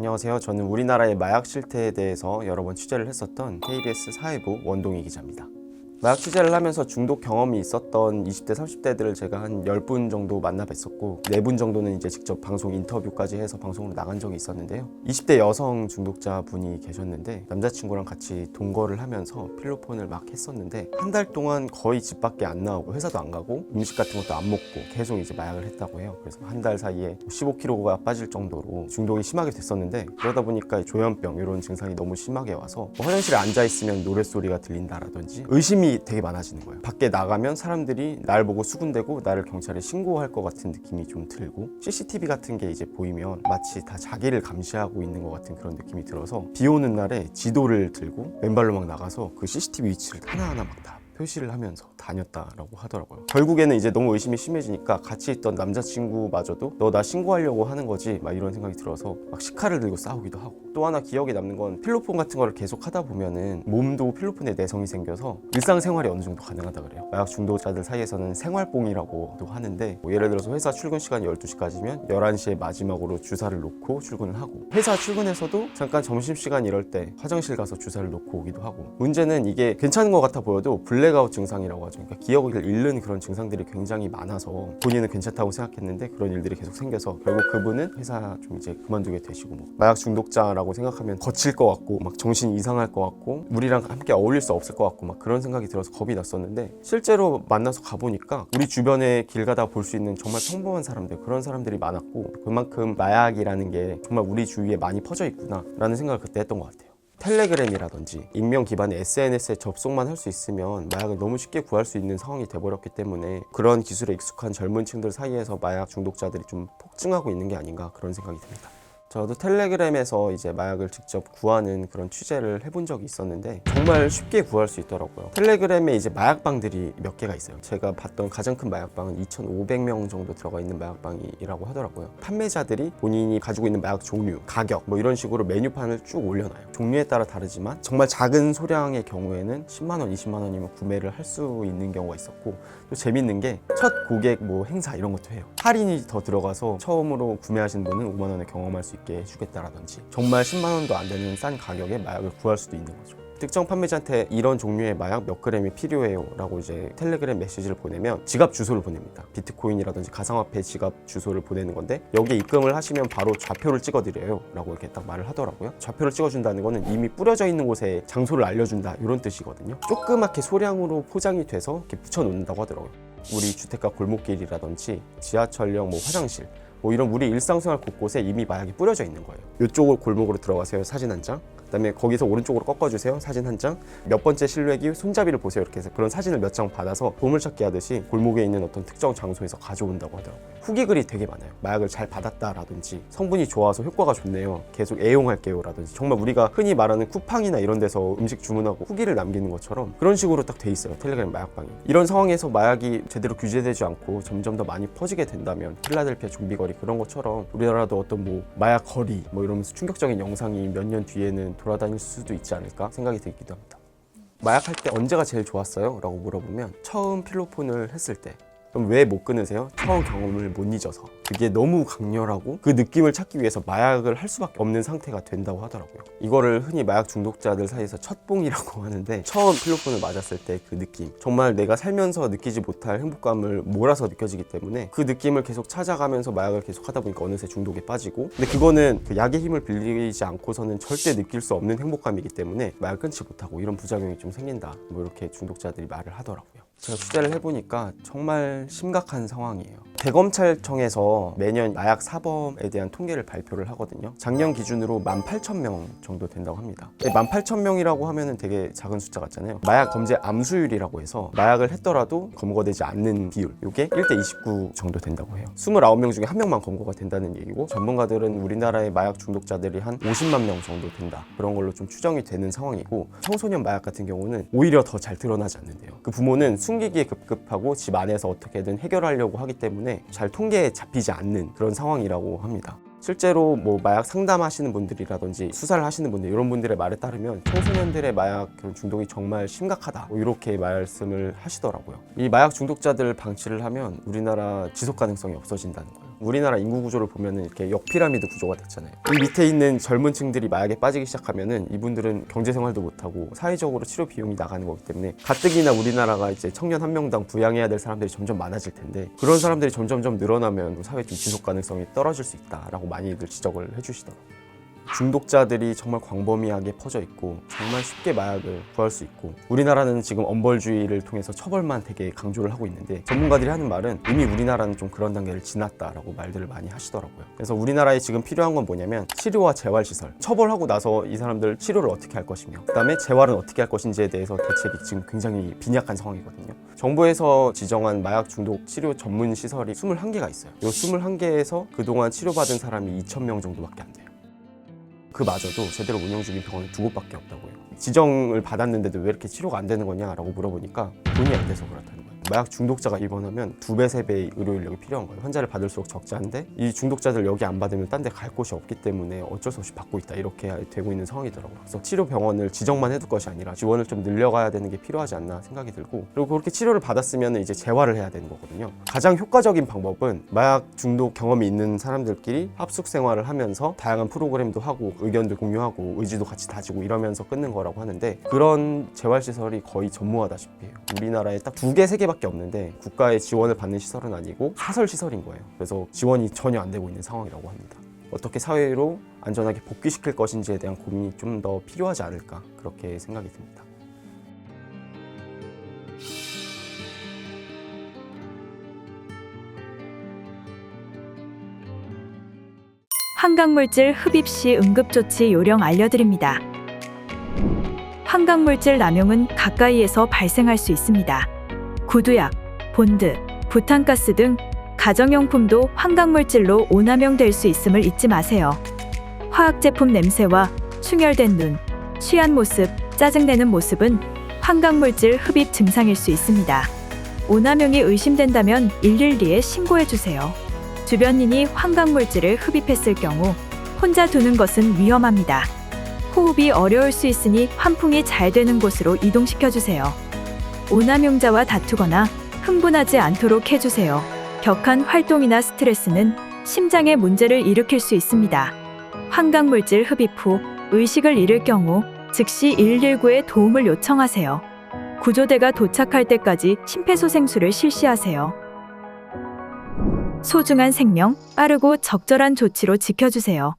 안녕하세요. 저는 우리나라의 마약 실태에 대해서 여러 번 취재를 했었던 KBS 사회부 원동희 기자입니다. 마약 취재를 하면서 중독 경험이 있었던 20대, 30대들을 제가 한 10분 정도 만나 뵀었고 4분 정도는 이제 직접 방송 인터뷰까지 해서 방송으로 나간 적이 있었는데요. 20대 여성 중독자 분이 계셨는데 남자친구랑 같이 동거를 하면서 필로폰을 막 했었는데 한 달 동안 거의 집 밖에 안 나오고 회사도 안 가고 음식 같은 것도 안 먹고 계속 이제 마약을 했다고 해요. 그래서 한 달 사이에 15kg가 빠질 정도로 중독이 심하게 됐었는데 그러다 보니까 조현병 이런 증상이 너무 심하게 와서 화장실에 앉아 있으면 노랫소리가 들린다라든지 의심이 되게 많아지는 거예요. 밖에 나가면 사람들이 날 보고 수군대고 나를 경찰에 신고할 것 같은 느낌이 좀 들고 CCTV 같은 게 이제 보이면 마치 다 자기를 감시하고 있는 것 같은 그런 느낌이 들어서 비 오는 날에 지도를 들고 맨발로 막 나가서 그 CCTV 위치를 하나하나 막 다 표시를 하면서 다녔다라고 하더라고요. 결국에는 이제 너무 의심이 심해지니까 같이 있던 남자친구마저도 너 나 신고하려고 하는 거지? 막 이런 생각이 들어서 막 식칼을 들고 싸우기도 하고 또 하나 기억에 남는 건 필로폰 같은 거를 계속 하다 보면은 몸도 필로폰에 내성이 생겨서 일상생활이 어느 정도 가능하다 그래요. 마약 중독자들 사이에서는 생활봉이라고도 하는데 뭐 예를 들어서 회사 출근 시간이 12시까지면 11시에 마지막으로 주사를 놓고 출근을 하고 회사 출근해서도 잠깐 점심시간 이럴 때 화장실 가서 주사를 놓고 오기도 하고 문제는 이게 괜찮은 것 같아 보여도 블랙아웃 증상이라고 하죠. 그러니까 기억을 잃는 그런 증상들이 굉장히 많아서 본인은 괜찮다고 생각했는데 그런 일들이 계속 생겨서 결국 그분은 회사 좀 이제 그만두게 되시고 뭐 마약 중독자라고 생각하면 거칠 것 같고 막 정신이 이상할 것 같고 우리랑 함께 어울릴 수 없을 것 같고 막 그런 생각이 들어서 겁이 났었는데 실제로 만나서 가보니까 우리 주변에 길 가다 볼 수 있는 정말 평범한 사람들 그런 사람들이 많았고 그만큼 마약이라는 게 정말 우리 주위에 많이 퍼져 있구나 라는 생각을 그때 했던 것 같아요. 텔레그램이라든지 익명 기반의 SNS에 접속만 할 수 있으면 마약을 너무 쉽게 구할 수 있는 상황이 돼버렸기 때문에 그런 기술에 익숙한 젊은 층들 사이에서 마약 중독자들이 좀 폭증하고 있는 게 아닌가 그런 생각이 듭니다. 저도 텔레그램에서 이제 마약을 직접 구하는 그런 취재를 해본 적이 있었는데 정말 쉽게 구할 수 있더라고요. 텔레그램에 이제 마약방들이 몇 개가 있어요. 제가 봤던 가장 큰 마약방은 2,500명 정도 들어가 있는 마약방이라고 하더라고요. 판매자들이 본인이 가지고 있는 마약 종류, 가격 뭐 이런 식으로 메뉴판을 쭉 올려놔요. 종류에 따라 다르지만 정말 작은 소량의 경우에는 10만 원, 20만 원이면 구매를 할 수 있는 경우가 있었고 또 재밌는 게 첫 고객 뭐 행사 이런 것도 해요. 할인이 더 들어가서 처음으로 구매하신 분은 5만 원에 경험할 수 있게 해주겠다라든지 정말 10만 원도 안 되는 싼 가격에 마약을 구할 수도 있는 거죠. 특정 판매자한테 이런 종류의 마약 몇 그램이 필요해요 라고 이제 텔레그램 메시지를 보내면 지갑 주소를 보냅니다. 비트코인이라든지 가상화폐 지갑 주소를 보내는 건데 여기에 입금을 하시면 바로 좌표를 찍어드려요 라고 이렇게 딱 말을 하더라고요. 좌표를 찍어준다는 거는 이미 뿌려져 있는 곳에 장소를 알려준다 이런 뜻이거든요. 조그맣게 소량으로 포장이 돼서 이렇게 붙여놓는다고 하더라고요. 우리 주택가 골목길이라든지 지하철역 뭐 화장실 뭐 이런 우리 일상생활 곳곳에 이미 마약이 뿌려져 있는 거예요. 이쪽으로 골목으로 들어가세요. 사진 한 장. 그다음에 거기서 오른쪽으로 꺾어주세요. 사진 한 장. 몇 번째 실외기 손잡이를 보세요. 이렇게 해서 그런 사진을 몇 장 받아서 보물찾기 하듯이 골목에 있는 어떤 특정 장소에서 가져온다고 하더라고요. 후기글이 되게 많아요. 마약을 잘 받았다라든지 성분이 좋아서 효과가 좋네요. 계속 애용할게요 라든지 정말 우리가 흔히 말하는 쿠팡이나 이런 데서 음식 주문하고 후기를 남기는 것처럼 그런 식으로 딱 돼 있어요. 텔레그램 마약방이. 이런 상황에서 마약이 제대로 규제되지 않고 점점 더 많이 퍼지게 된다면 필라델피아 좀비거리 그런 것처럼 우리나라도 어떤 뭐 마약 거리 뭐 이러면서 충격적인 영상이 몇 년 뒤에는 돌아다닐 수도 있지 않을까 생각이 들기도 합니다. 마약할 때 언제가 제일 좋았어요? 라고 물어보면 처음 필로폰을 했을 때. 그럼 왜 못 끊으세요? 처음 경험을 못 잊어서. 그게 너무 강렬하고 그 느낌을 찾기 위해서 마약을 할 수밖에 없는 상태가 된다고 하더라고요. 이거를 흔히 마약 중독자들 사이에서 첫봉이라고 하는데 처음 필로폰을 맞았을 때 그 느낌 정말 내가 살면서 느끼지 못할 행복감을 몰아서 느껴지기 때문에 그 느낌을 계속 찾아가면서 마약을 계속 하다 보니까 어느새 중독에 빠지고 근데 그거는 그 약의 힘을 빌리지 않고서는 절대 느낄 수 없는 행복감이기 때문에 마약을 끊지 못하고 이런 부작용이 좀 생긴다 뭐 이렇게 중독자들이 말을 하더라고요. 제가 취재를 해보니까 정말 심각한 상황이에요. 대검찰청에서 매년 마약 사범에 대한 통계를 발표를 하거든요. 작년 기준으로 18,000명 정도 된다고 합니다. 18,000명이라고 하면 되게 작은 숫자 같잖아요. 마약 범죄 암수율이라고 해서 마약을 했더라도 검거되지 않는 비율 이게 1대 29 정도 된다고 해요. 29명 중에 1명만 검거가 된다는 얘기고 전문가들은 우리나라의 마약 중독자들이 한 50만 명 정도 된다. 그런 걸로 좀 추정이 되는 상황이고 청소년 마약 같은 경우는 오히려 더 잘 드러나지 않는데요. 그 부모는 숨기기에 급급하고 집 안에서 어떻게든 해결하려고 하기 때문에 잘 통계에 잡히지 않는 그런 상황이라고 합니다. 실제로 뭐 마약 상담하시는 분들이라든지 수사를 하시는 분들 이런 분들의 말에 따르면 청소년들의 마약 중독이 정말 심각하다 뭐 이렇게 말씀을 하시더라고요. 이 마약 중독자들 방치를 하면 우리나라 지속 가능성이 없어진다는 거예요. 우리나라 인구 구조를 보면은 이렇게 역피라미드 구조가 됐잖아요. 이 밑에 있는 젊은 층들이 마약에 빠지기 시작하면은 이분들은 경제 생활도 못하고 사회적으로 치료 비용이 나가는 거기 때문에 가뜩이나 우리나라가 이제 청년 한 명당 부양해야 될 사람들이 점점 많아질 텐데 그런 사람들이 점점점 늘어나면 사회 좀 지속 가능성이 떨어질 수 있다라고 많이들 지적을 해주시더라고요. 중독자들이 정말 광범위하게 퍼져 있고 정말 쉽게 마약을 구할 수 있고 우리나라는 지금 엄벌주의를 통해서 처벌만 되게 강조를 하고 있는데 전문가들이 하는 말은 이미 우리나라는 좀 그런 단계를 지났다라고 말들을 많이 하시더라고요. 그래서 우리나라에 지금 필요한 건 뭐냐면 치료와 재활시설. 처벌하고 나서 이 사람들 치료를 어떻게 할 것이며 그다음에 재활은 어떻게 할 것인지에 대해서 대책이 지금 굉장히 빈약한 상황이거든요. 정부에서 지정한 마약 중독 치료 전문 시설이 21개가 있어요. 이 21개에서 그동안 치료받은 사람이 2,000명 정도밖에 안 돼요. 그마저도 제대로 운영 중인 병원은 2곳밖에 없다고요. 지정을 받았는데도 왜 이렇게 치료가 안 되는 거냐라고 물어보니까 돈이 안 돼서 그렇다는 거예요. 마약 중독자가 입원하면 2배, 3배의 의료 인력이 필요한 거예요. 환자를 받을수록 적자인데 이 중독자들 여기 안 받으면 딴 데 갈 곳이 없기 때문에 어쩔 수 없이 받고 있다. 이렇게 되고 있는 상황이더라고요. 그래서 치료 병원을 지정만 해둘 것이 아니라 지원을 좀 늘려가야 되는 게 필요하지 않나 생각이 들고 그리고 그렇게 치료를 받았으면 이제 재활을 해야 되는 거거든요. 가장 효과적인 방법은 마약 중독 경험이 있는 사람들끼리 합숙 생활을 하면서 다양한 프로그램도 하고 의견도 공유하고 의지도 같이 다지고 이러면서 끊는 거라고 하는데 그런 재활시설이 거의 전무하다시피 해요. 우리나라에 딱 2개, 3개밖에 없는데 국가의 지원을 받는 시설은 아니고 사설시설인 거예요. 그래서 지원이 전혀 안 되고 있는 상황이라고 합니다. 어떻게 사회로 안전하게 복귀시킬 것인지에 대한 고민이 좀 더 필요하지 않을까 그렇게 생각이 듭니다. 환각물질 흡입 시 응급조치 요령 알려드립니다. 환각물질 남용은 가까이에서 발생할 수 있습니다. 구두약, 본드, 부탄가스 등 가정용품도 환각물질로 오남용될 수 있음을 잊지 마세요. 화학제품 냄새와 충혈된 눈, 취한 모습, 짜증내는 모습은 환각물질 흡입 증상일 수 있습니다. 오남용이 의심된다면 112에 신고해주세요. 주변인이 환각물질을 흡입했을 경우 혼자 두는 것은 위험합니다. 호흡이 어려울 수 있으니 환풍이 잘 되는 곳으로 이동시켜주세요. 오남용자와 다투거나 흥분하지 않도록 해주세요. 격한 활동이나 스트레스는 심장에 문제를 일으킬 수 있습니다. 환각물질 흡입 후 의식을 잃을 경우 즉시 119에 도움을 요청하세요. 구조대가 도착할 때까지 심폐소생술을 실시하세요. 소중한 생명, 빠르고 적절한 조치로 지켜주세요.